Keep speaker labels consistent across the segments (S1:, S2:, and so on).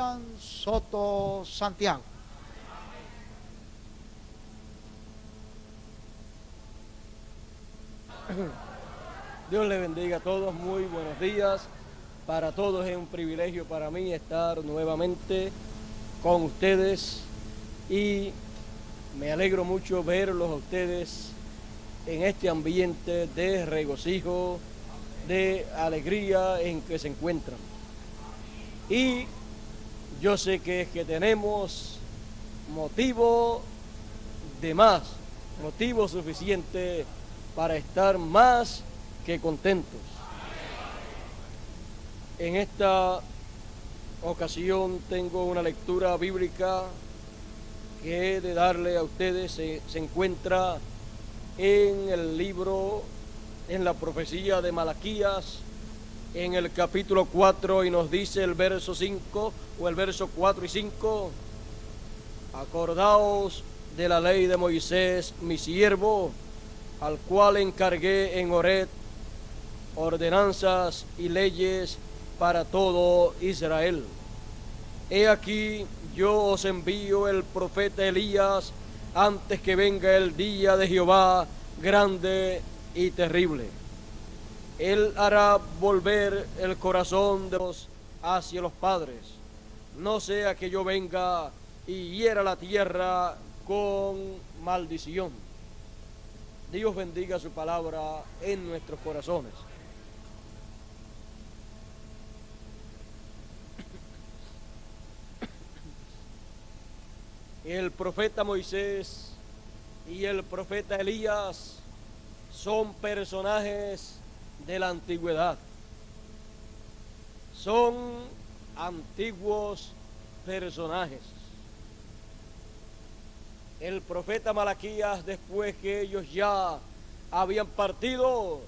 S1: Esteban Soto Santiago.
S2: Dios les bendiga a todos, muy buenos días. Para todos es un privilegio para mí estar nuevamente con ustedes y me alegro mucho verlos a ustedes en este ambiente de regocijo, de alegría en que se encuentran. Y yo sé que es que tenemos motivo de más, motivo suficiente para estar más que contentos. En esta ocasión tengo una lectura bíblica que he de darle a ustedes. Se encuentra en el libro, en la profecía de Malaquías, en el capítulo 4, y nos dice el verso 5 o el verso 4 y 5: acordaos de la ley de Moisés, mi siervo, al cual encargué en Horeb ordenanzas y leyes para todo Israel. He aquí, yo os envío el profeta Elías antes que venga el día de Jehová grande y terrible. Él hará volver el corazón de los hacia los padres, no sea que yo venga y hiera la tierra con maldición. Dios bendiga su palabra en nuestros corazones. El profeta Moisés y el profeta Elías son personajes de la antigüedad. Son antiguos personajes. El profeta Malaquías, después que ellos ya habían partido,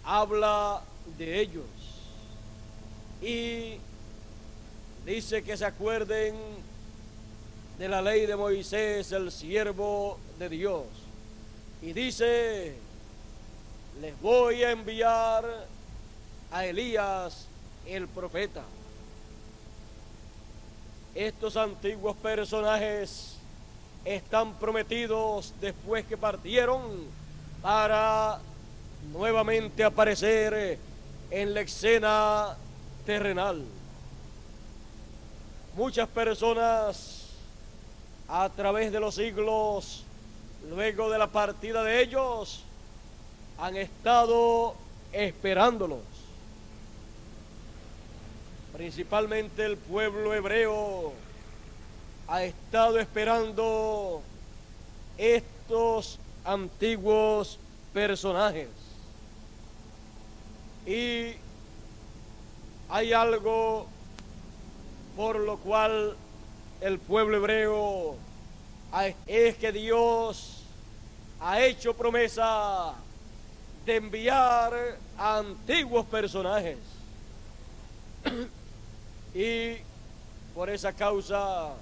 S2: habla de ellos y dice que se acuerden de la ley de Moisés, el siervo de Dios, y dice: les voy a enviar a Elías el profeta. Estos antiguos personajes están prometidos después que partieron para nuevamente aparecer en la escena terrenal. Muchas personas a través de los siglos, luego de la partida de ellos, han estado esperándolos. Principalmente el pueblo hebreo ha estado esperando estos antiguos personajes. Y hay algo por lo cual el pueblo hebreo es que Dios ha hecho promesa de enviar a antiguos personajes. Y por esa causa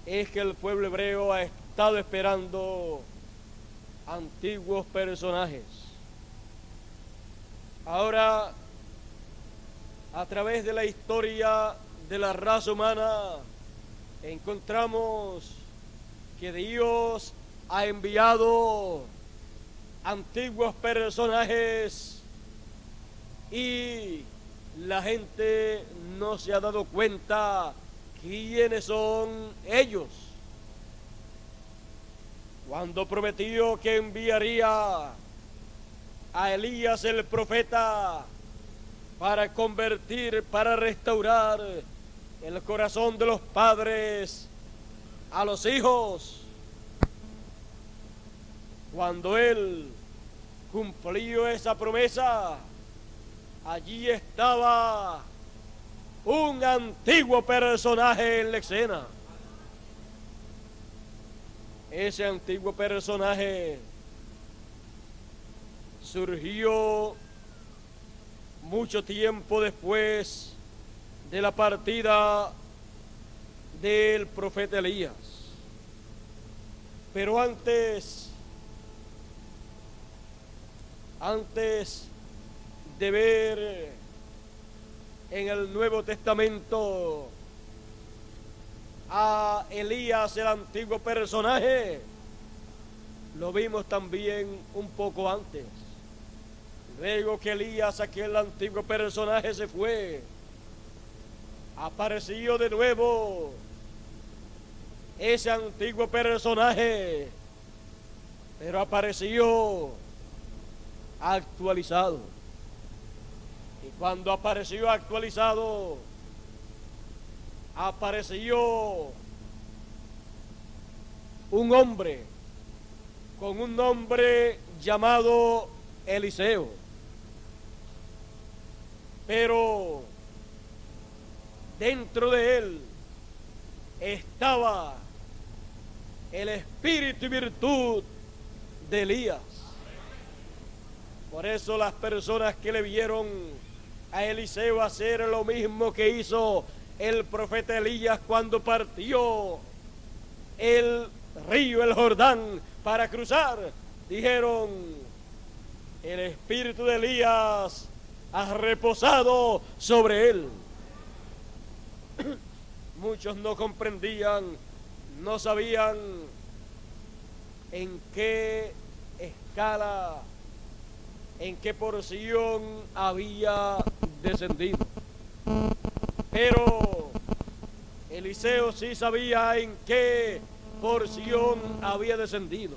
S2: es que el pueblo hebreo ha estado esperando antiguos personajes. Ahora, a través de la historia de la raza humana, encontramos que Dios ha enviado antiguos personajes y la gente no se ha dado cuenta quiénes son ellos. Cuando prometió que enviaría a Elías el profeta para convertir, para restaurar el corazón de los padres a los hijos, cuando él cumplió esa promesa, allí estaba un antiguo personaje en la escena. Ese antiguo personaje surgió mucho tiempo después de la partida del profeta Elías. Pero antes de ver en el Nuevo Testamento a Elías, el antiguo personaje, lo vimos también un poco antes. Luego que Elías, aquel antiguo personaje, se fue, apareció de nuevo ese antiguo personaje, pero apareció actualizado. Y cuando apareció actualizado, apareció un hombre con un nombre llamado Eliseo. Pero dentro de él estaba el espíritu y virtud de Elías. Por eso las personas que le vieron a Eliseo hacer lo mismo que hizo el profeta Elías cuando partió el río, el Jordán, para cruzar, dijeron: el espíritu de Elías ha reposado sobre él. Muchos no comprendían, no sabían en qué escala, en qué porción había descendido. Pero Eliseo sí sabía en qué porción había descendido.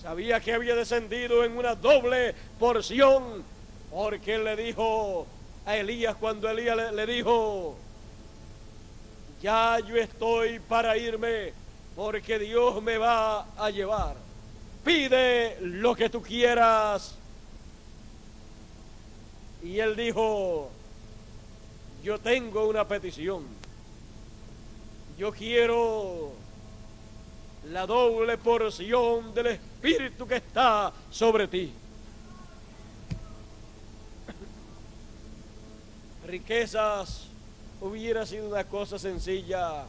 S2: Sabía que había descendido en una doble porción, porque él le dijo a Elías, cuando Elías le dijo: ya yo estoy para irme, porque Dios me va a llevar. Pide lo que tú quieras. Y él dijo: yo tengo una petición. Yo quiero la doble porción del Espíritu que está sobre ti. Riquezas hubiera sido una cosa sencilla.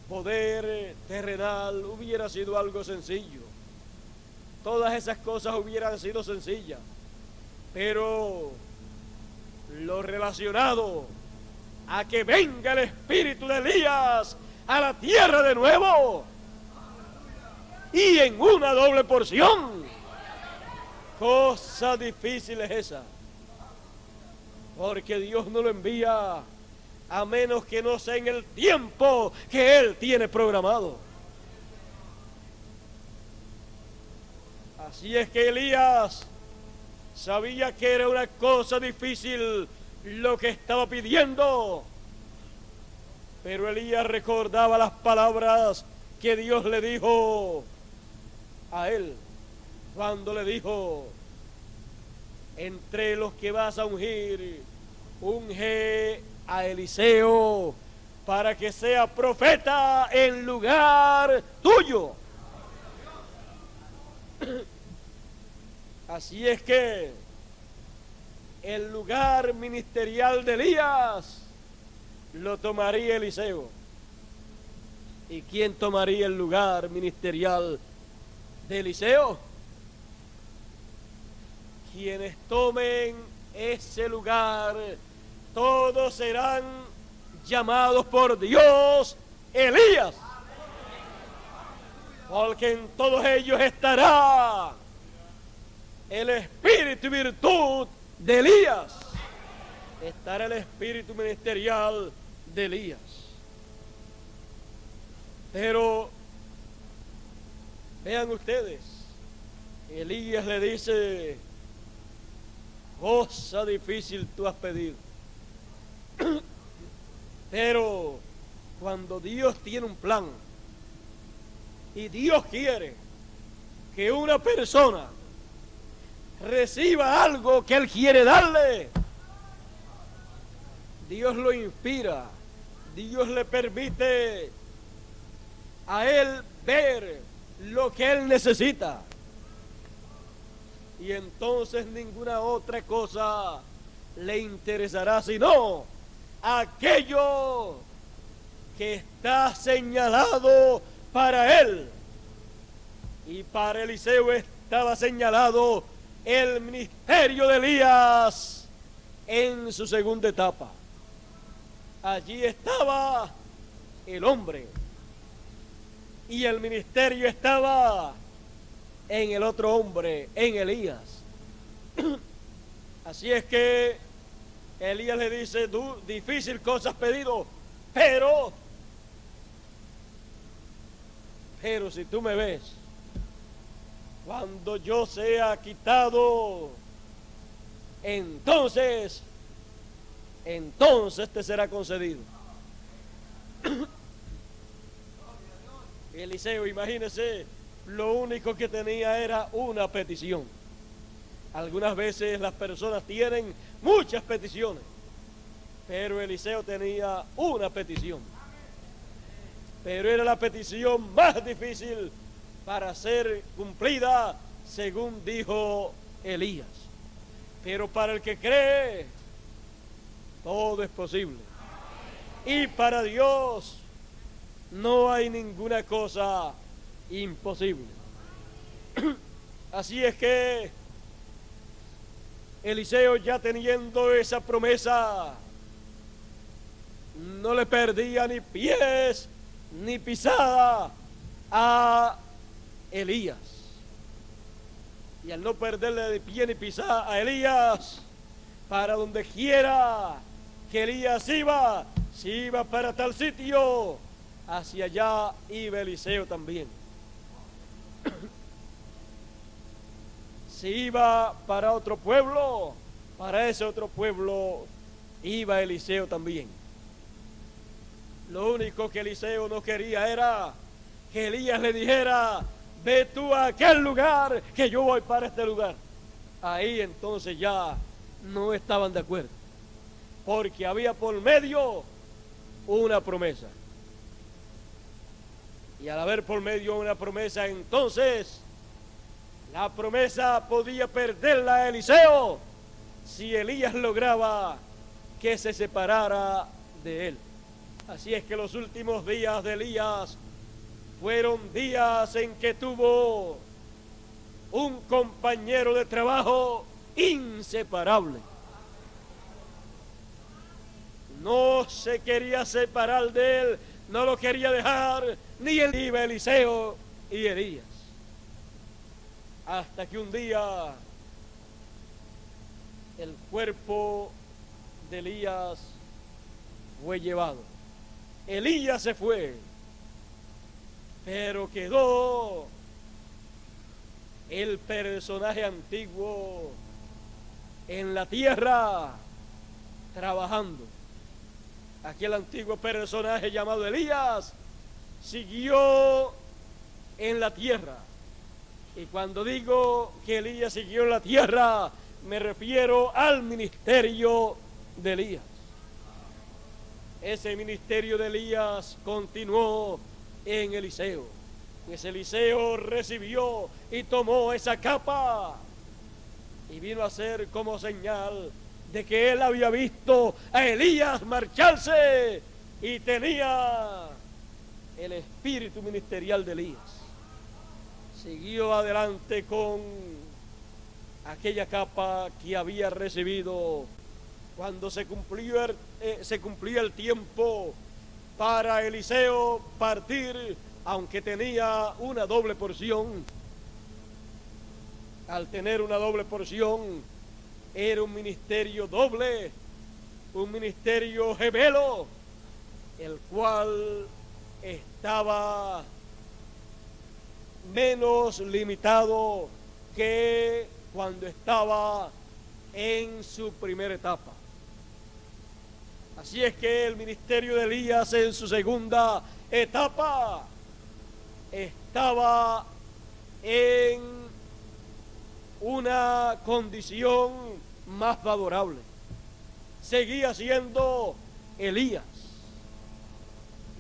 S2: Poder terrenal hubiera sido algo sencillo. Todas esas cosas hubieran sido sencillas. Pero lo relacionado a que venga el espíritu de Elías a la tierra de nuevo y en una doble porción, cosa difícil es esa, porque Dios no lo envía a menos que no sea en el tiempo que Él tiene programado. Así es que Elías sabía que era una cosa difícil lo que estaba pidiendo, pero Elías recordaba las palabras que Dios le dijo a él cuando le dijo: entre los que vas a ungir, unge a Eliseo para que sea profeta en lugar tuyo. Así es que el lugar ministerial de Elías lo tomaría Eliseo. ¿Y quién tomaría el lugar ministerial de Eliseo? Quienes tomen ese lugar, todos serán llamados por Dios Elías, porque en todos ellos estará el espíritu y virtud de Elías. Estará el espíritu ministerial de Elías. Pero vean ustedes, Elías le dice: cosa difícil tú has pedido. Pero cuando Dios tiene un plan y Dios quiere que una persona reciba algo que Él quiere darle, Dios lo inspira, Dios le permite a Él ver lo que Él necesita. Y entonces ninguna otra cosa le interesará sino aquello que está señalado para él. Y para Eliseo estaba señalado el ministerio de Elías en su segunda etapa. Allí estaba el hombre y el ministerio estaba en el otro hombre, en Elías. Así es que Elías le dice: difícil cosa has pedido, pero si tú me ves, cuando yo sea quitado, entonces te será concedido. Eliseo, imagínese, lo único que tenía era una petición. Algunas veces las personas tienen muchas peticiones, pero Eliseo tenía una petición. Pero era la petición más difícil para ser cumplida, según dijo Elías. Pero para el que cree, todo es posible. Y para Dios no hay ninguna cosa imposible. Así es que Eliseo, ya teniendo esa promesa, no le perdía ni pies ni pisada a Elías. Y al no perderle de pie ni pisada a Elías, para donde quiera que Elías iba, si iba para tal sitio, hacia allá iba Eliseo también. Si iba para otro pueblo, para ese otro pueblo iba Eliseo también. Lo único que Eliseo no quería era que Elías le dijera: ve tú a aquel lugar, que yo voy para este lugar. Ahí entonces ya no estaban de acuerdo, porque había por medio una promesa. Y al haber por medio una promesa, entonces la promesa podía perderla a Eliseo si Elías lograba que se separara de él. Así es que los últimos días de Elías fueron días en que tuvo un compañero de trabajo inseparable. No se quería separar de él, no lo quería dejar, ni él iba Eliseo y Elías. Hasta que un día el cuerpo de Elías fue llevado. Elías se fue, pero quedó el personaje antiguo en la tierra trabajando. Aquel antiguo personaje llamado Elías siguió en la tierra. Y cuando digo que Elías siguió en la tierra, me refiero al ministerio de Elías. Ese ministerio de Elías continuó en Eliseo. Ese Eliseo recibió y tomó esa capa y vino a ser como señal de que él había visto a Elías marcharse y tenía el espíritu ministerial de Elías. Siguió adelante con aquella capa que había recibido cuando se cumplía el tiempo para Eliseo partir, aunque tenía una doble porción. Al tener una doble porción, era un ministerio doble, un ministerio gemelo, el cual estaba menos limitado que cuando estaba en su primera etapa. Así es que el ministerio de Elías en su segunda etapa estaba en una condición más favorable. Seguía siendo Elías.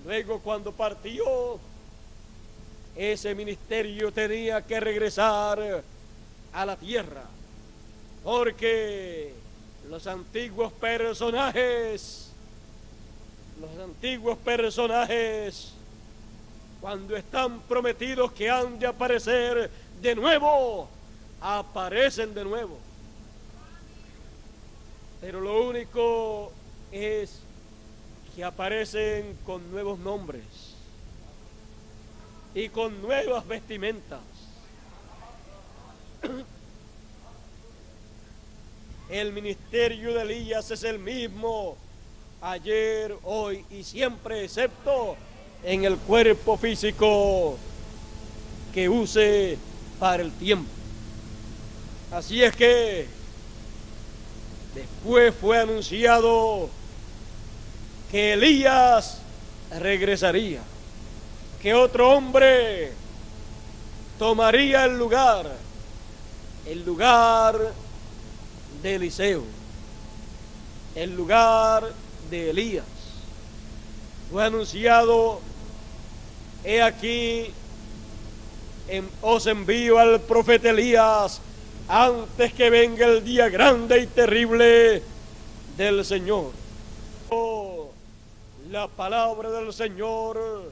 S2: Luego, cuando partió, ese ministerio tenía que regresar a la tierra, porque los antiguos personajes, cuando están prometidos que han de aparecer de nuevo, aparecen de nuevo. pero lo único es que aparecen con nuevos nombres y con nuevas vestimentas. El ministerio de Elías es el mismo ayer, hoy y siempre, excepto en el cuerpo físico que use para el tiempo. Así es que después fue anunciado que Elías regresaría, que otro hombre tomaría el lugar de Eliseo, el lugar de Elías. Fue anunciado: he aquí, os envío al profeta Elías antes que venga el día grande y terrible del Señor. La palabra del Señor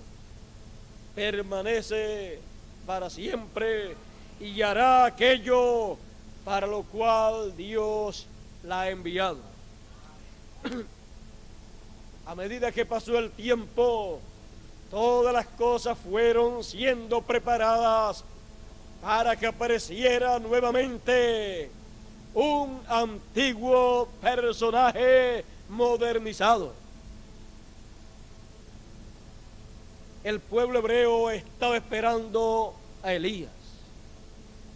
S2: permanece para siempre y hará aquello para lo cual Dios la ha enviado. A medida que pasó el tiempo, todas las cosas fueron siendo preparadas para que apareciera nuevamente un antiguo personaje modernizado. El pueblo hebreo estaba esperando a Elías.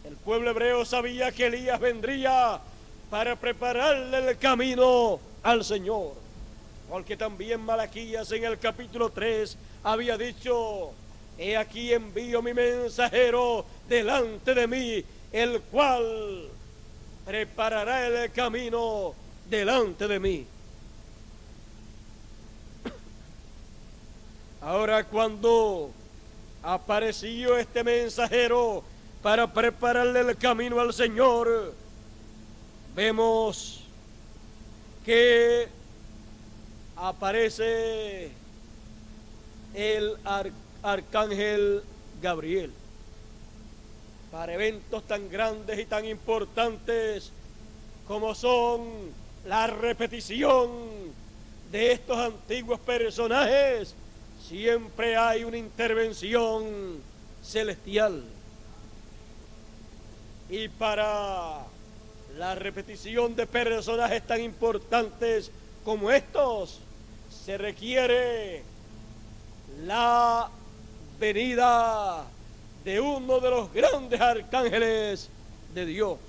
S2: El pueblo hebreo sabía que Elías vendría para prepararle el camino al Señor. Porque también Malaquías en el capítulo 3 había dicho: he aquí envío mi mensajero delante de mí, el cual preparará el camino delante de mí. Ahora, cuando apareció este mensajero para prepararle el camino al Señor, vemos que aparece el arcángel Gabriel para eventos tan grandes y tan importantes como son la repetición de estos antiguos personajes. Siempre hay una intervención celestial. Y para la repetición de personajes tan importantes como estos, se requiere la venida de uno de los grandes arcángeles de Dios.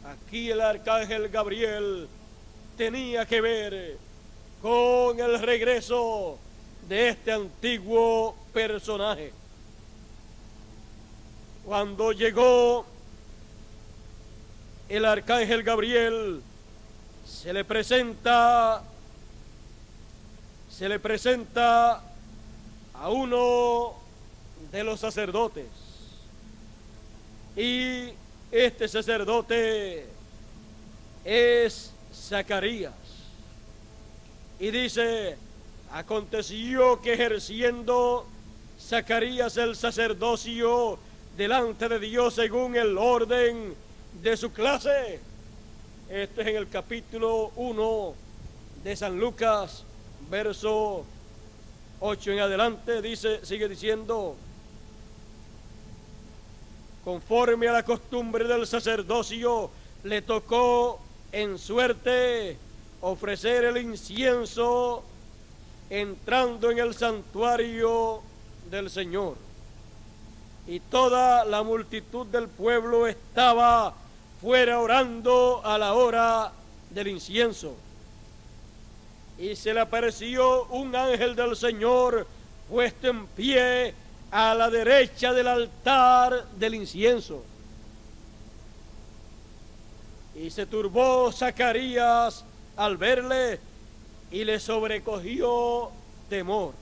S2: Aquí el arcángel Gabriel tenía que ver con el regreso de este antiguo personaje. Cuando llegó el arcángel Gabriel, se le presenta a uno de los sacerdotes, y este sacerdote es Zacarías, y dice: aconteció que ejerciendo Zacarías el sacerdocio delante de Dios según el orden de su clase. Esto es en el capítulo 1 de San Lucas, verso 8 en adelante. Sigue diciendo: conforme a la costumbre del sacerdocio, le tocó en suerte ofrecer el incienso entrando en el santuario del Señor. Y toda la multitud del pueblo estaba fuera orando a la hora del incienso. Y se le apareció un ángel del Señor puesto en pie a la derecha del altar del incienso. Y se turbó Zacarías al verle y le sobrecogió temor.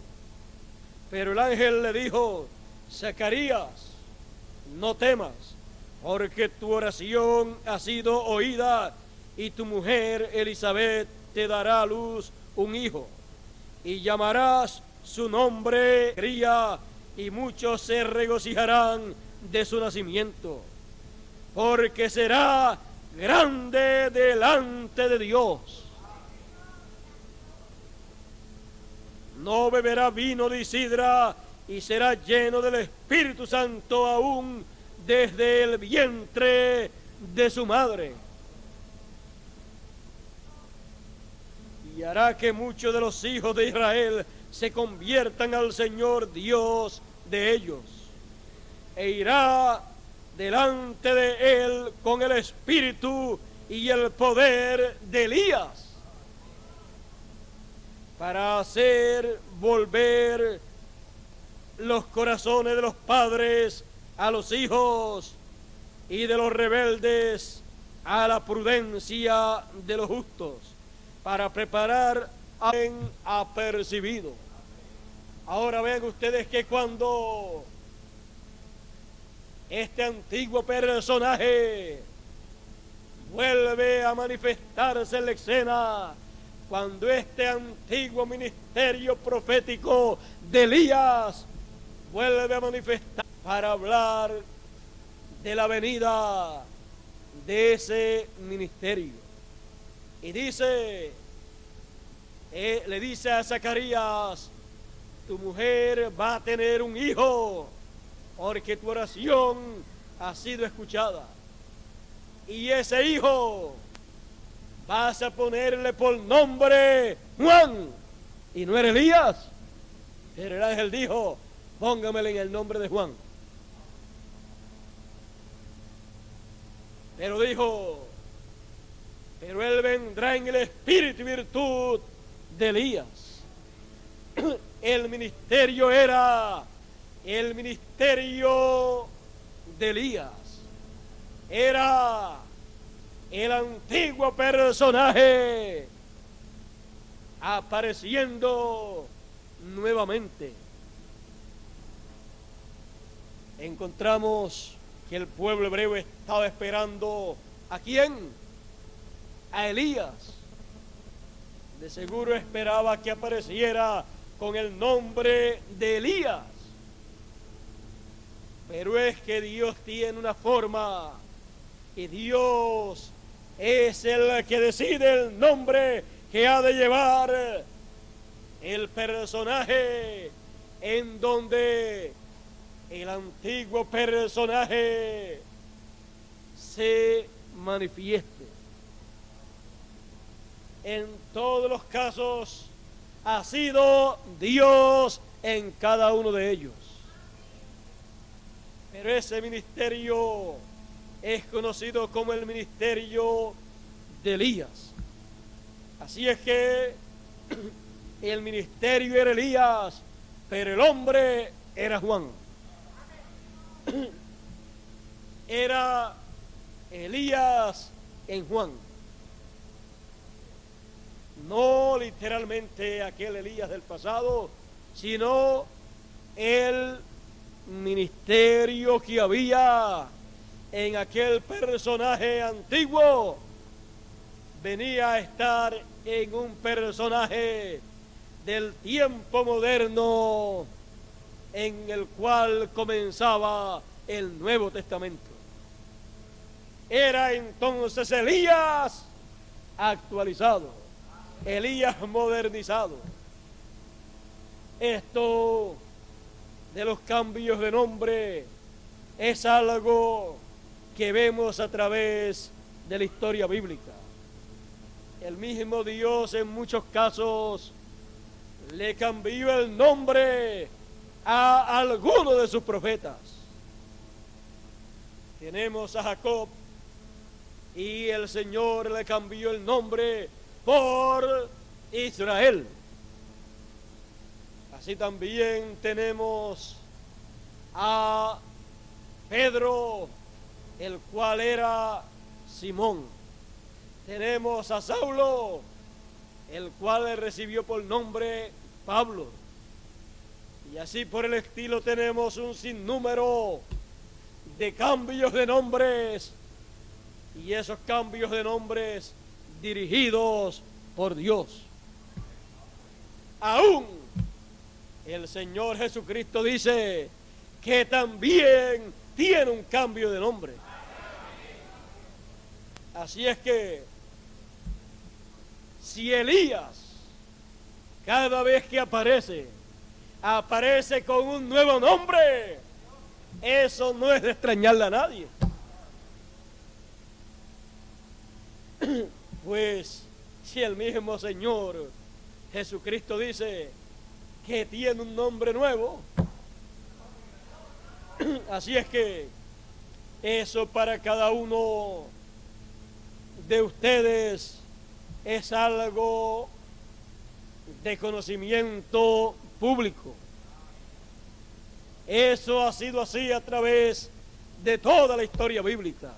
S2: Pero el ángel le dijo: Zacarías, no temas, porque tu oración ha sido oída, y tu mujer Elizabeth te dará a luz un hijo, y llamarás su nombre Cría, y muchos se regocijarán de su nacimiento, porque será grande delante de Dios. No beberá vino de sidra y será lleno del Espíritu Santo aún desde el vientre de su madre. Y hará que muchos de los hijos de Israel se conviertan al Señor Dios de ellos. E irá delante de él con el espíritu y el poder de Elías, para hacer volver los corazones de los padres a los hijos y de los rebeldes a la prudencia de los justos, para preparar a quien apercibido. Ahora vean ustedes que cuando este antiguo personaje vuelve a manifestarse en la escena, cuando este antiguo ministerio profético de Elías vuelve a manifestar para hablar de la venida de ese ministerio. Y dice, le dice a Zacarías: tu mujer va a tener un hijo, porque tu oración ha sido escuchada. Y ese hijo vas a ponerle por nombre Juan. Y no era Elías, pero el ángel dijo: póngamele en el nombre de Juan. Pero dijo: pero él vendrá en el espíritu y virtud de Elías. El ministerio era el ministerio de Elías. Era el antiguo personaje apareciendo nuevamente. Encontramos que el pueblo hebreo estaba esperando ¿a quién? A Elías. De seguro esperaba que apareciera con el nombre de Elías. Pero es que Dios tiene una forma, y Dios es el que decide el nombre que ha de llevar el personaje, en donde el antiguo personaje se manifieste. En todos los casos ha sido Dios en cada uno de ellos. Pero ese ministerio es conocido como el ministerio de Elías. Así es que el ministerio era Elías, pero el hombre era Juan. Era Elías en Juan. No literalmente aquel Elías del pasado, sino el ministerio que había en aquel personaje antiguo venía a estar en un personaje del tiempo moderno en el cual comenzaba el Nuevo Testamento. Era entonces Elías actualizado, Elías modernizado. Esto de los cambios de nombre es algo que vemos a través de la historia bíblica. El mismo Dios en muchos casos le cambió el nombre a alguno de sus profetas. Tenemos a Jacob y el Señor le cambió el nombre por Israel. Así también tenemos a Pedro, el cual era Simón. Tenemos a Saulo, el cual le recibió por nombre Pablo. Y así por el estilo tenemos un sinnúmero de cambios de nombres, y esos cambios de nombres dirigidos por Dios. Aún el Señor Jesucristo dice que también tiene un cambio de nombre. Así es que si Elías cada vez que aparece con un nuevo nombre, eso no es de extrañarle a nadie. Pues si el mismo Señor Jesucristo dice que tiene un nombre nuevo, así es que eso para cada uno de ustedes es algo de conocimiento público. Eso ha sido así a través de toda la historia bíblica.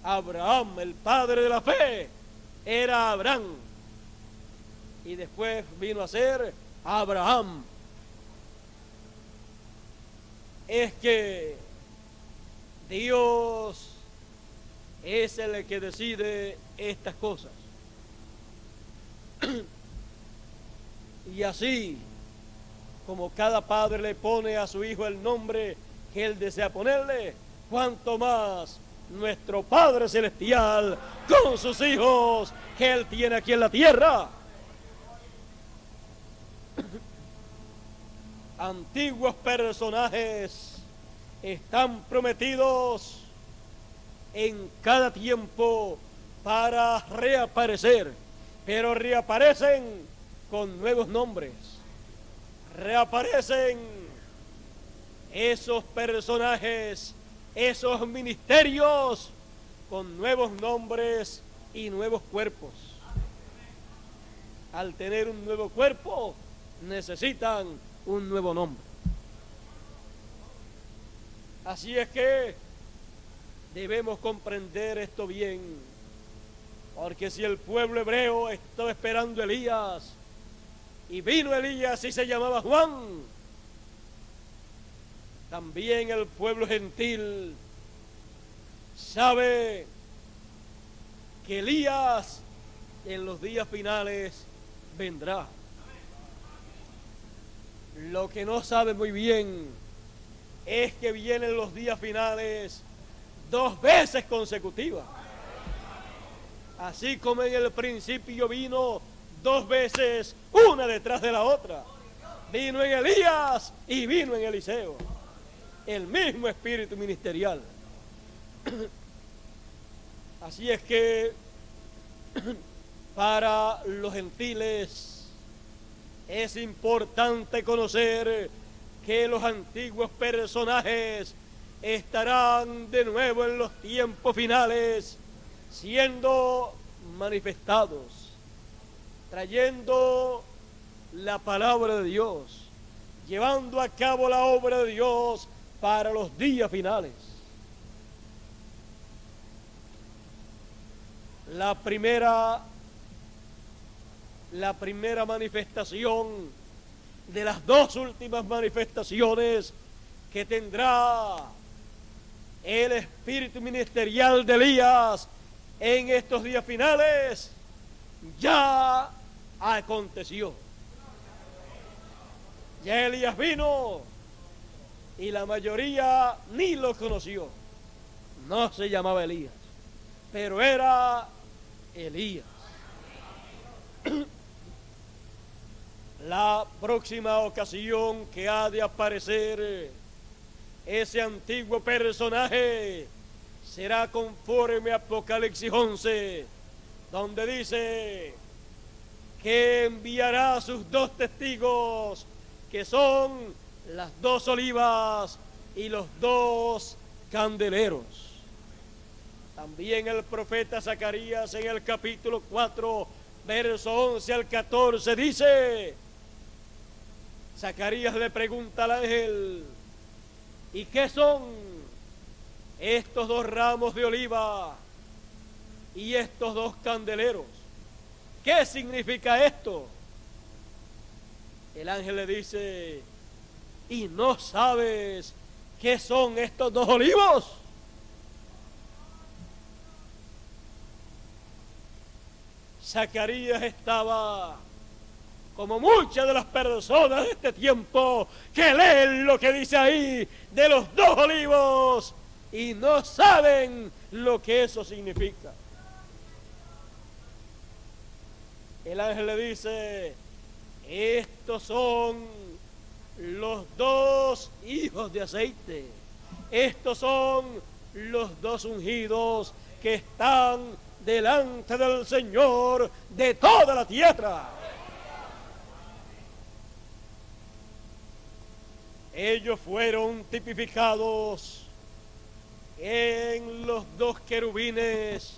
S2: Abraham, el padre de la fe, era Abraham. Y después vino a ser Abraham. Es que Dios es el que decide estas cosas. Y así como cada padre le pone a su hijo el nombre que él desea ponerle, cuanto más nuestro Padre Celestial con sus hijos que él tiene aquí en la tierra. Antiguos personajes están prometidos en cada tiempo para reaparecer, pero reaparecen con nuevos nombres. Reaparecen esos personajes, esos ministerios con nuevos nombres y nuevos cuerpos. Al tener un nuevo cuerpo, necesitan un nuevo nombre. Así es que debemos comprender esto bien, porque si el pueblo hebreo estaba esperando a Elías, y vino Elías y se llamaba Juan, también el pueblo gentil sabe que Elías en los días finales vendrá. Lo que no sabe muy bien es que vienen los días finales 2 veces consecutivas. Así como en el principio vino 2 veces, una detrás de la otra. Vino en Elías y vino en Eliseo. El mismo espíritu ministerial. Así es que para los gentiles es importante conocer que los antiguos personajes estarán de nuevo en los tiempos finales siendo manifestados, trayendo la palabra de Dios, llevando a cabo la obra de Dios para los días finales. La primera manifestación de las 2 últimas manifestaciones que tendrá el espíritu ministerial de Elías en estos días finales ya aconteció. Ya Elías vino y la mayoría ni lo conoció. No se llamaba Elías, pero era Elías. La próxima ocasión que ha de aparecer ese antiguo personaje será conforme a Apocalipsis 11, donde dice que enviará a sus 2 testigos, que son las 2 olivas y los 2 candeleros. También el profeta Zacarías en el capítulo 4, verso 11 al 14 dice, Zacarías le pregunta al ángel, ¿y qué son estos 2 ramos de oliva y estos 2 candeleros? ¿Qué significa esto? El ángel le dice, ¿y no sabes qué son estos 2 olivos? Zacarías estaba como muchas de las personas de este tiempo que leen lo que dice ahí de los 2 olivos y no saben lo que eso significa. El ángel le dice: estos son los dos hijos de aceite, estos son los dos ungidos que están delante del Señor de toda la tierra. Ellos fueron tipificados en los dos querubines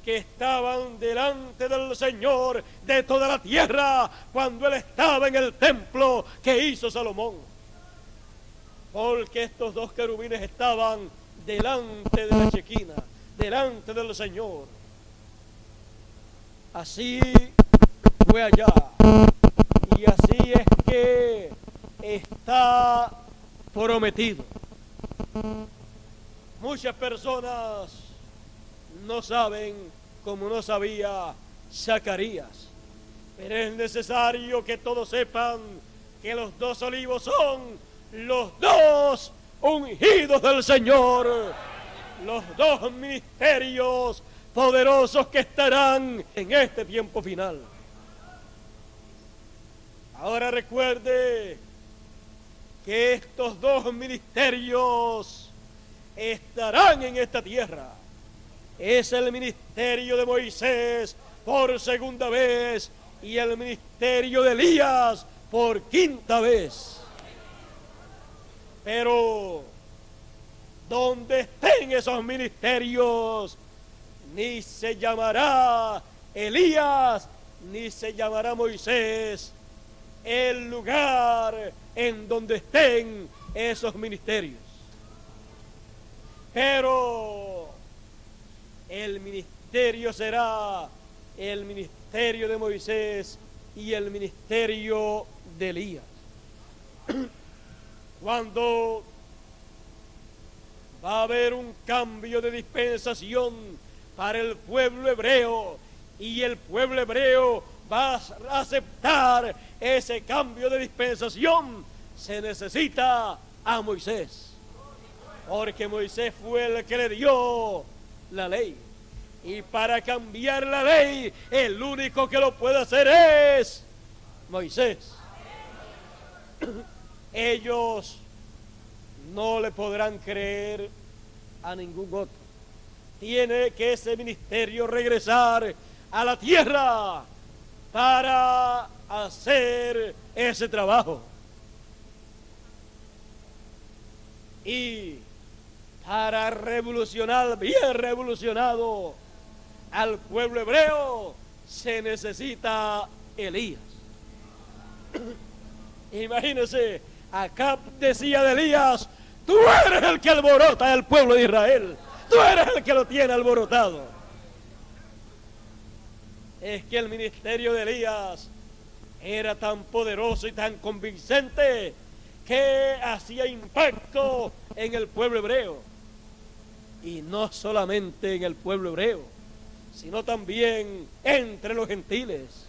S2: que estaban delante del Señor de toda la tierra cuando Él estaba en el templo que hizo Salomón. Porque estos dos querubines estaban delante de la Shequina, delante del Señor. Así fue allá. Y así es que está prometido. Muchas personas no saben, como no sabía Zacarías, pero es necesario que todos sepan que los dos olivos son los dos ungidos del Señor, los dos ministerios poderosos que estarán en este tiempo final. Ahora recuerde que estos dos ministerios estarán en esta tierra. Es el ministerio de Moisés por segunda vez y el ministerio de Elías por quinta vez. Pero donde estén esos ministerios, ni se llamará Elías, ni se llamará Moisés el lugar en donde estén esos ministerios. Pero el ministerio será el ministerio de Moisés y el ministerio de Elías. Cuando va a haber un cambio de dispensación para el pueblo hebreo y el pueblo hebreo va a aceptar ese cambio de dispensación, se necesita a Moisés, porque Moisés fue el que le dio la ley, y para cambiar la ley el único que lo puede hacer es Moisés. Ellos no le podrán creer a ningún otro. Tiene que ese ministerio regresar a la tierra para hacer ese trabajo. Y para revolucionar, bien revolucionado, al pueblo hebreo se necesita Elías. Imagínense, Acab decía de Elías: tú eres el que alborota al pueblo de Israel, tú eres el que lo tiene alborotado. Es que el ministerio de Elías era tan poderoso y tan convincente que hacía impacto en el pueblo hebreo. Y no solamente en el pueblo hebreo, sino también entre los gentiles.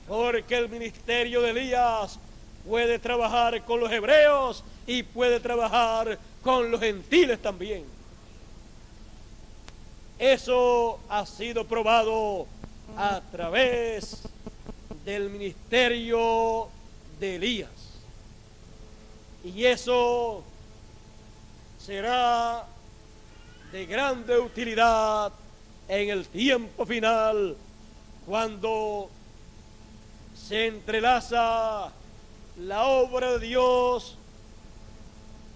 S2: Porque el ministerio de Elías puede trabajar con los hebreos y puede trabajar con los gentiles también. Eso ha sido probado a través del ministerio de Elías. Y eso será de grande utilidad en el tiempo final, cuando se entrelaza la obra de Dios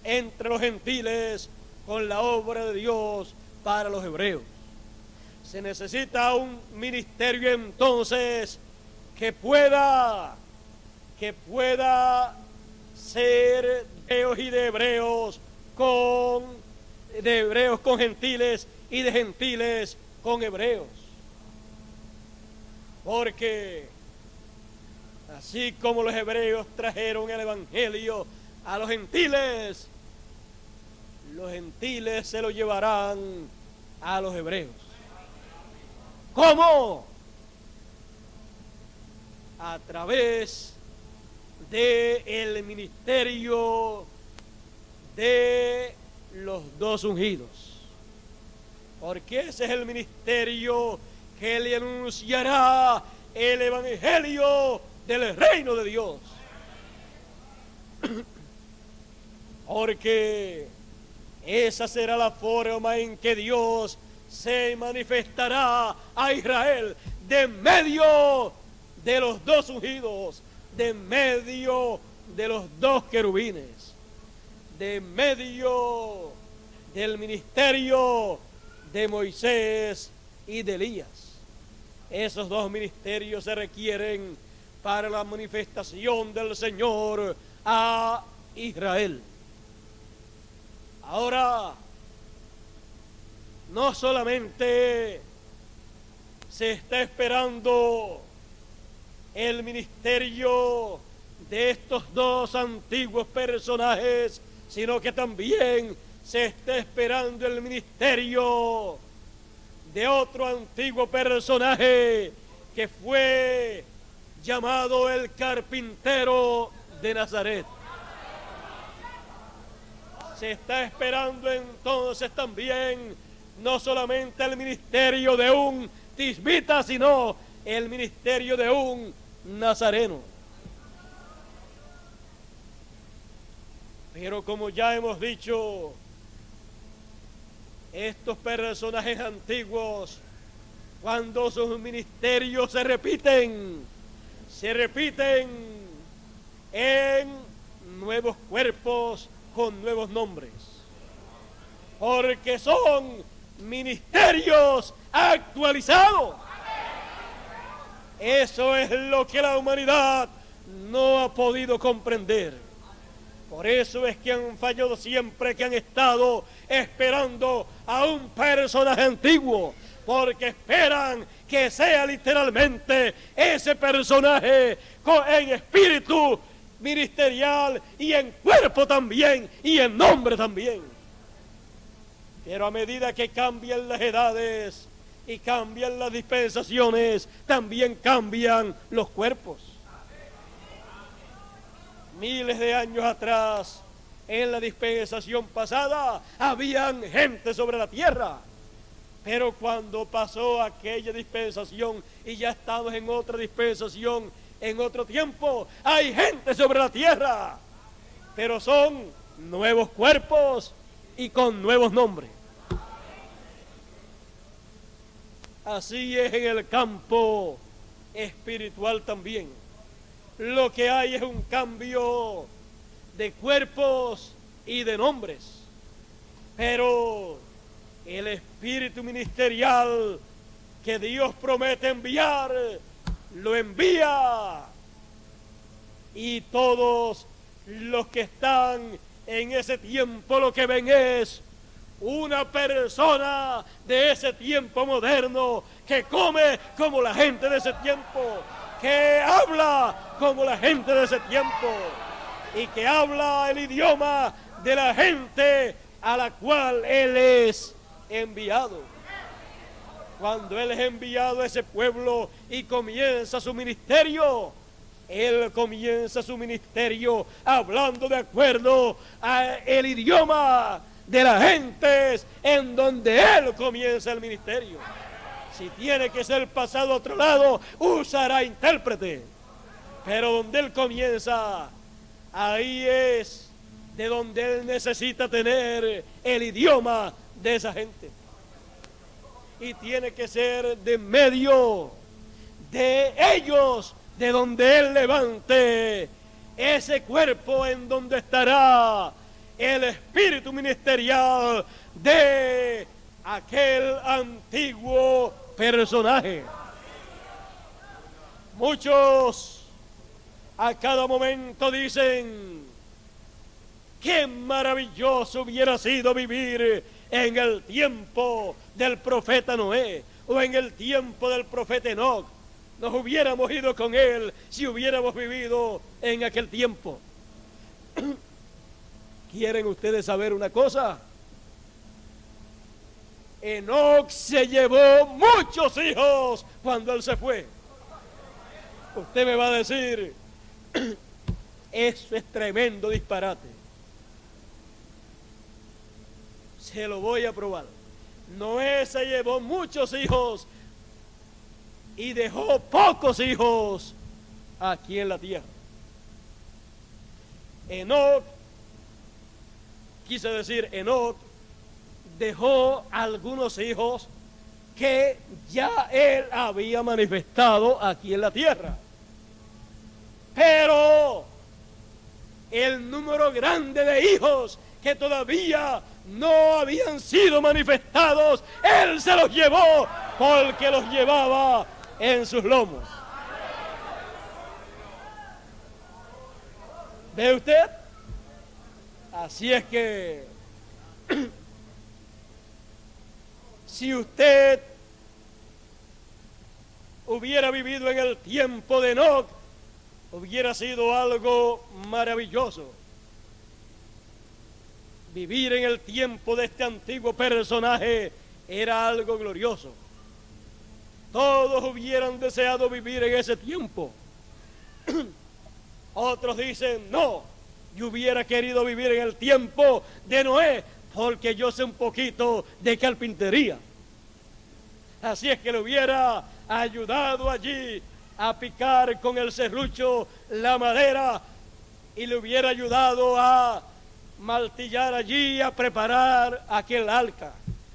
S2: entre los gentiles con la obra de Dios para los hebreos. Se necesita un ministerio entonces que pueda ser de hebreos y de hebreos con gentiles y de gentiles con hebreos. Porque así como los hebreos trajeron el evangelio a los gentiles se lo llevarán a los hebreos. ¿Cómo? A través del ministerio de los dos ungidos. Porque ese es el ministerio que le anunciará el evangelio del reino de Dios. Porque esa será la forma en que Dios se manifestará a Israel, de medio de los dos ungidos, de medio de los dos querubines, de medio del ministerio de Moisés y de Elías. Esos dos ministerios se requieren para la manifestación del Señor a Israel. Ahora, no solamente se está esperando el ministerio de estos dos antiguos personajes, sino que también se está esperando el ministerio de otro antiguo personaje que fue llamado el carpintero de Nazaret. Se está esperando entonces también no solamente el ministerio de un tisbita, sino el ministerio de un nazareno. Pero como ya hemos dicho, estos personajes antiguos, cuando sus ministerios se repiten en nuevos cuerpos con nuevos nombres, porque son ministerios actualizados. Eso es lo que la humanidad no ha podido comprender. Por eso es que han fallado siempre que han estado esperando a un personaje antiguo, porque esperan que sea literalmente ese personaje en espíritu ministerial y en cuerpo también y en nombre también. Pero a medida que cambian las edades y cambian las dispensaciones, también cambian los cuerpos. Miles de años atrás, en la dispensación pasada, habían gente sobre la tierra. Pero cuando pasó aquella dispensación y ya estamos en otra dispensación, en otro tiempo, hay gente sobre la tierra. Pero son nuevos cuerpos y con nuevos nombres. Así es en el campo espiritual también. Lo que hay es un cambio de cuerpos y de nombres. Pero el espíritu ministerial que Dios promete enviar, lo envía. Y todos los que están en ese tiempo lo que ven es una persona de ese tiempo moderno que come como la gente de ese tiempo, que habla como la gente de ese tiempo y que habla el idioma de la gente a la cual Él es enviado. Cuando Él es enviado a ese pueblo y comienza su ministerio, Él comienza su ministerio hablando de acuerdo al idioma de las gentes en donde Él comienza el ministerio. Si tiene que ser pasado a otro lado, usará intérprete. Pero donde Él comienza, ahí es de donde Él necesita tener el idioma de esa gente. Y tiene que ser de medio de ellos, de donde Él levante ese cuerpo en donde estará el espíritu ministerial de aquel antiguo personaje. Muchos a cada momento dicen: qué maravilloso hubiera sido vivir en el tiempo del profeta Noé o en el tiempo del profeta Enoc. Nos hubiéramos ido con él si hubiéramos vivido en aquel tiempo. ¿Quieren ustedes saber una cosa? Enoc se llevó muchos hijos cuando él se fue. Usted me va a decir, eso es tremendo disparate. Se lo voy a probar. Noé se llevó muchos hijos y dejó pocos hijos aquí en la tierra. Enoc dejó algunos hijos que ya él había manifestado aquí en la tierra. Pero el número grande de hijos que todavía no habían sido manifestados, él se los llevó porque los llevaba en sus lomos. ¿Ve usted? Así es que si usted hubiera vivido en el tiempo de Enoc, hubiera sido algo maravilloso. Vivir en el tiempo de este antiguo personaje era algo glorioso. Todos hubieran deseado vivir en ese tiempo. Otros dicen, no, yo hubiera querido vivir en el tiempo de Noé, porque yo sé un poquito de carpintería. Así es que le hubiera ayudado allí a picar con el serrucho la madera y le hubiera ayudado a martillar allí, a preparar aquel arca.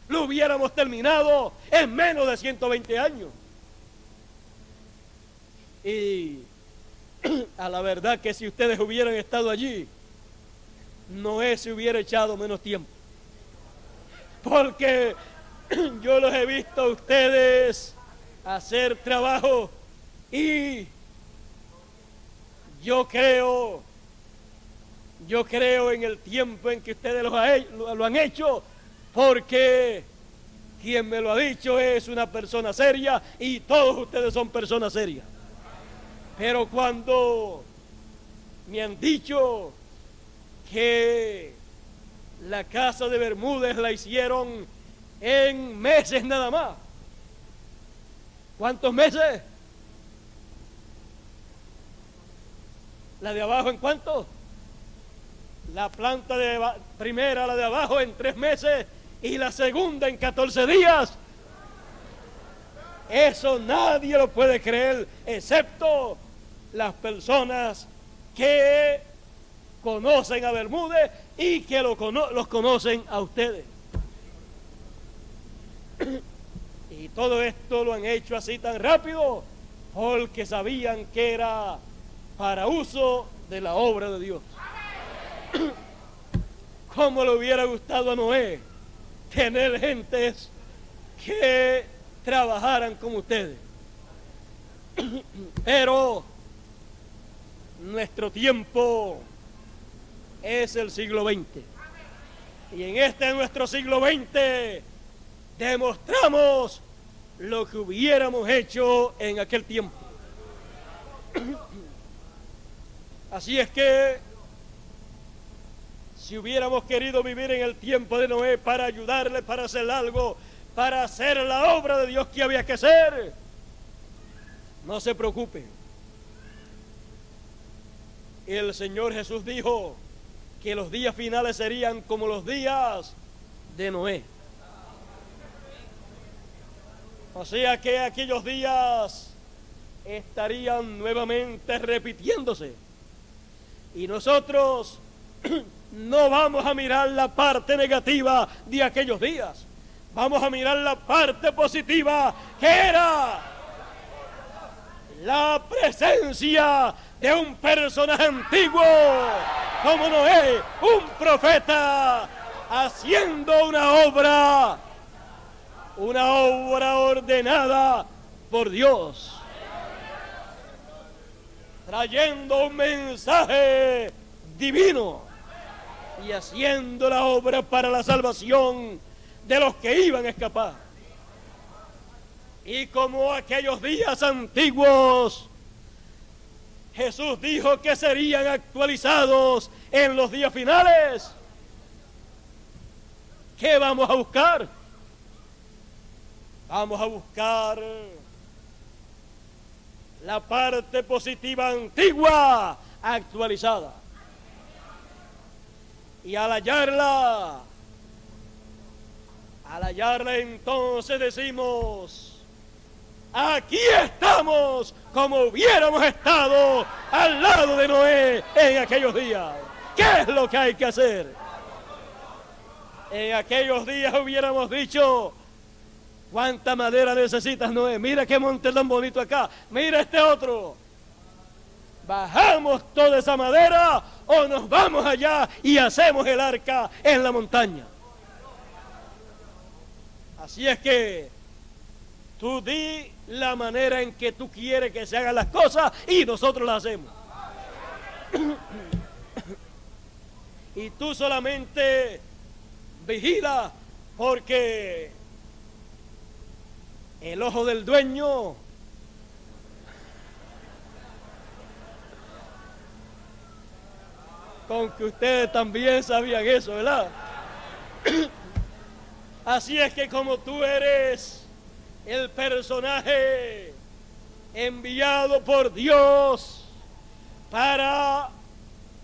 S2: Lo hubiéramos terminado en menos de 120 años. Y a la verdad que si ustedes hubieran estado allí, Noé se hubiera echado menos tiempo. Porque yo los he visto a ustedes hacer trabajo y yo creo en el tiempo en que ustedes lo han hecho, porque quien me lo ha dicho es una persona seria y todos ustedes son personas serias. Pero cuando me han dicho que la casa de Bermúdez la hicieron en meses nada más, ¿cuántos meses? ¿La de abajo en cuánto? La planta primera, la de abajo, en 3 meses y la segunda en 14 días. Eso nadie lo puede creer, excepto las personas que conocen a Bermúdez y que los conocen a ustedes. Y todo esto lo han hecho así tan rápido porque sabían que era para uso de la obra de Dios. ¿Cómo le hubiera gustado a Noé tener gentes que trabajaran como ustedes? Pero nuestro tiempo es el siglo XX. Y en este nuestro siglo XX demostramos lo que hubiéramos hecho en aquel tiempo. Así es que si hubiéramos querido vivir en el tiempo de Noé para ayudarle, para hacer algo, para hacer la obra de Dios que había que hacer, no se preocupen. El Señor Jesús dijo que los días finales serían como los días de Noé. O sea que aquellos días estarían nuevamente repitiéndose. Y nosotros no vamos a mirar la parte negativa de aquellos días. Vamos a mirar la parte positiva, que era la presencia de un personaje antiguo como Noé, un profeta, haciendo una obra ordenada por Dios, trayendo un mensaje divino y haciendo la obra para la salvación de los que iban a escapar. Y como aquellos días antiguos, Jesús dijo que serían actualizados en los días finales. ¿Qué vamos a buscar? Vamos a buscar la parte positiva antigua actualizada. Y al hallarla, Al hallarla entonces decimos: aquí estamos como hubiéramos estado al lado de Noé en aquellos días. ¿Qué es lo que hay que hacer? En aquellos días hubiéramos dicho: ¿cuánta madera necesitas, Noé? Mira qué monte tan bonito acá, mira este otro. ¿Bajamos toda esa madera o nos vamos allá y hacemos el arca en la montaña? Así es que tú di la manera en que tú quieres que se hagan las cosas y nosotros las hacemos. Y tú solamente vigila, porque el ojo del dueño con que ustedes también sabían eso, ¿verdad? Así es que como tú eres el personaje enviado por Dios para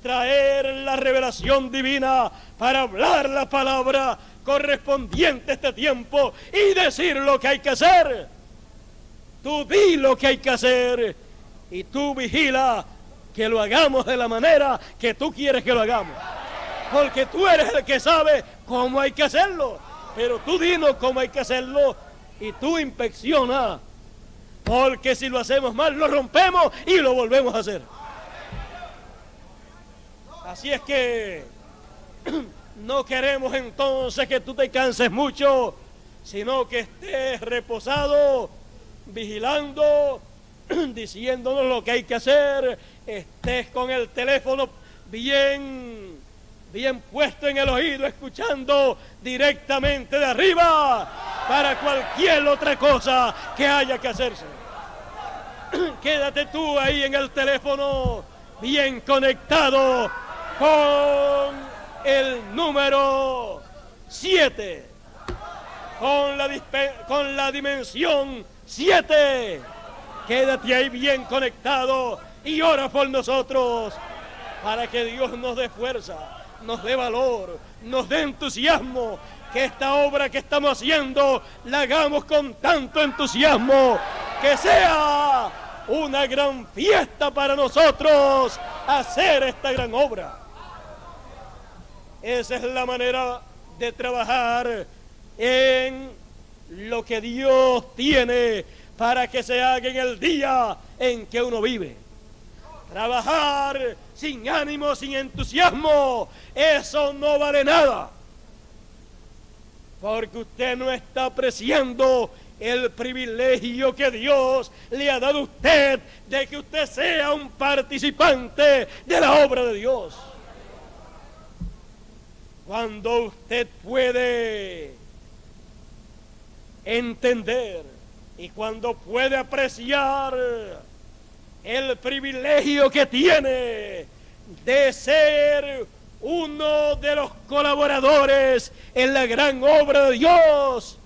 S2: traer la revelación divina, para hablar la palabra correspondiente a este tiempo y decir lo que hay que hacer, tú di lo que hay que hacer y tú vigila que lo hagamos de la manera que tú quieres que lo hagamos, porque tú eres el que sabe cómo hay que hacerlo, pero tú dinos cómo hay que hacerlo y tú inspecciona, porque si lo hacemos mal lo rompemos y lo volvemos a hacer. Así es que no queremos entonces que tú te canses mucho, sino que estés reposado, vigilando, diciéndonos lo que hay que hacer, estés con el teléfono bien puesto en el oído, escuchando directamente de arriba para cualquier otra cosa que haya que hacerse. Quédate tú ahí en el teléfono bien conectado con el número 7, con la dimensión 7. Quédate ahí bien conectado y ora por nosotros para que Dios nos dé fuerza, nos dé valor, nos dé entusiasmo, que esta obra que estamos haciendo la hagamos con tanto entusiasmo, que sea una gran fiesta para nosotros hacer esta gran obra. Esa es la manera de trabajar en lo que Dios tiene para que se haga en el día en que uno vive. Trabajar sin ánimo, sin entusiasmo, eso no vale nada, porque usted no está apreciando el privilegio que Dios le ha dado a usted de que usted sea un participante de la obra de Dios. Cuando usted puede entender y cuando puede apreciar el privilegio que tiene de ser uno de los colaboradores en la gran obra de Dios,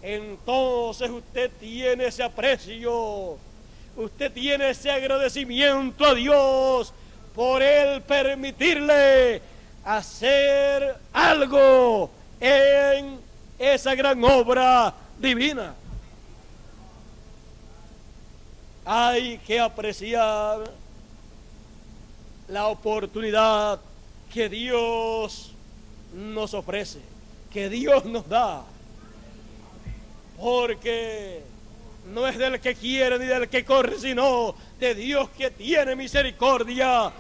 S2: entonces usted tiene ese aprecio, usted tiene ese agradecimiento a Dios por Él permitirle hacer algo en esa gran obra divina. Hay que apreciar la oportunidad que Dios nos ofrece, que Dios nos da, porque no es del que quiere ni del que corre, sino de Dios que tiene misericordia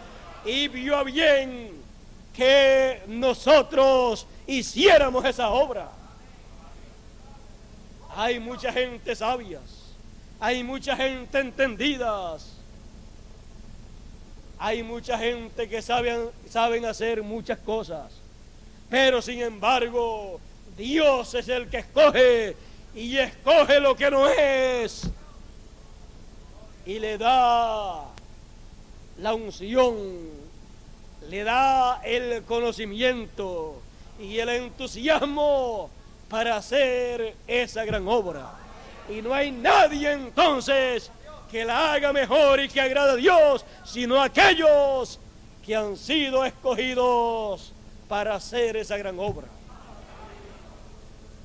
S2: y vio a bien que nosotros hiciéramos esa obra. Hay mucha gente sabia, hay mucha gente entendida, hay mucha gente que saben hacer muchas cosas, pero sin embargo Dios es el que escoge, y escoge lo que no es y le da la unción, le da el conocimiento y el entusiasmo para hacer esa gran obra. Y no hay nadie entonces que la haga mejor y que agrade a Dios, sino aquellos que han sido escogidos para hacer esa gran obra.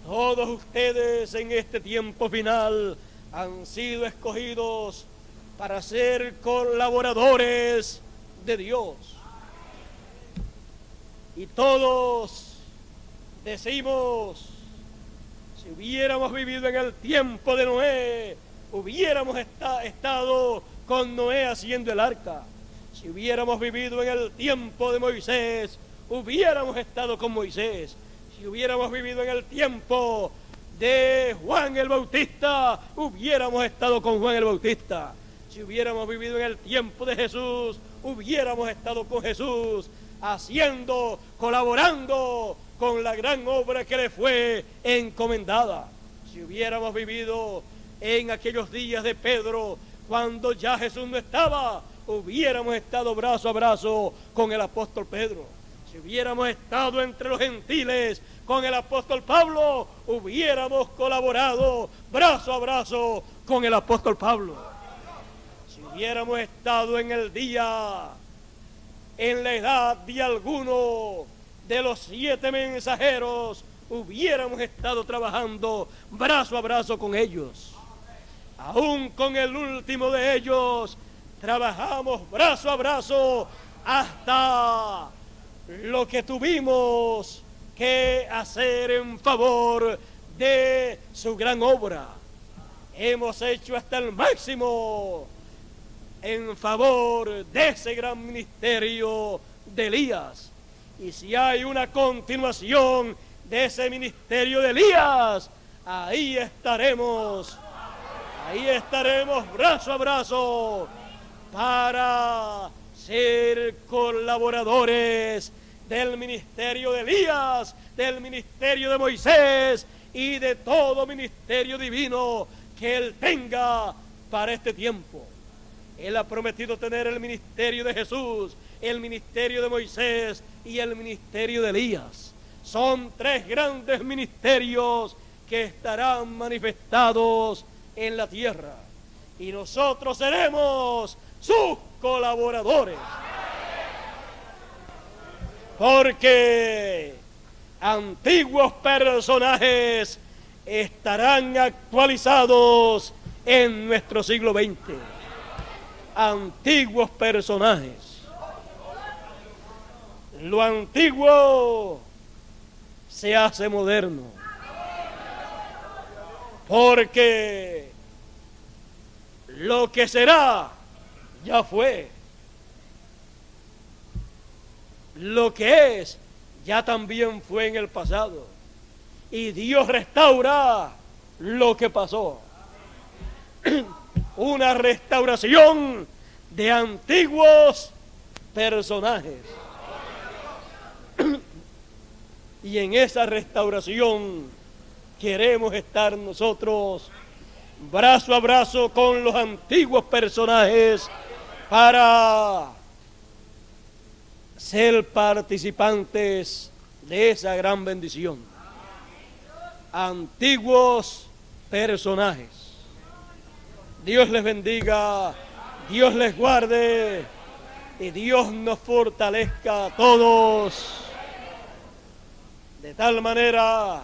S2: Todos ustedes en este tiempo final han sido escogidos para ser colaboradores de Dios. Y todos decimos, si hubiéramos vivido en el tiempo de Noé, hubiéramos estado con Noé haciendo el arca. Si hubiéramos vivido en el tiempo de Moisés, hubiéramos estado con Moisés. Si hubiéramos vivido en el tiempo de Juan el Bautista, hubiéramos estado con Juan el Bautista. Si hubiéramos vivido en el tiempo de Jesús, hubiéramos estado con Jesús, colaborando con la gran obra que le fue encomendada. Si hubiéramos vivido en aquellos días de Pedro, cuando ya Jesús no estaba, hubiéramos estado brazo a brazo con el apóstol Pedro. Si hubiéramos estado entre los gentiles con el apóstol Pablo, hubiéramos colaborado brazo a brazo con el apóstol Pablo. Si hubiéramos estado en el día, en la edad de alguno de los 7 mensajeros, hubiéramos estado trabajando brazo a brazo con ellos. Aún con el último de ellos, trabajamos brazo a brazo hasta lo que tuvimos que hacer en favor de su gran obra. Hemos hecho hasta el máximo en favor de ese gran ministerio de Elías. Y si hay una continuación de ese ministerio de Elías, ahí estaremos brazo a brazo para ser colaboradores del ministerio de Elías, del ministerio de Moisés y de todo ministerio divino que Él tenga para este tiempo. Él ha prometido tener el ministerio de Jesús, el ministerio de Moisés y el ministerio de Elías. Son 3 grandes ministerios que estarán manifestados en la tierra. Y nosotros seremos sus colaboradores. Porque antiguos personajes estarán actualizados en nuestro siglo XX. Antiguos personajes. Lo antiguo se hace moderno. Porque lo que será ya fue. Lo que es ya también fue en el pasado. Y Dios restaura lo que pasó. Una restauración de antiguos personajes. Y en esa restauración queremos estar nosotros brazo a brazo con los antiguos personajes para ser participantes de esa gran bendición. Antiguos personajes. Dios les bendiga, Dios les guarde y Dios nos fortalezca a todos de tal manera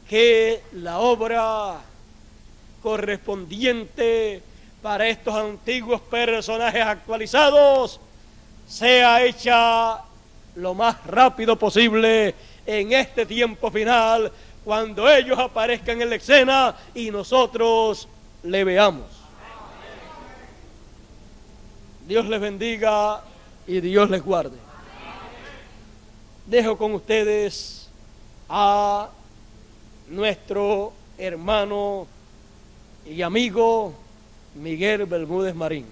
S2: que la obra correspondiente para estos antiguos personajes actualizados sea hecha lo más rápido posible en este tiempo final, cuando ellos aparezcan en la escena y nosotros le veamos. Dios les bendiga y Dios les guarde. Dejo con ustedes a nuestro hermano y amigo Miguel Bermúdez Marín.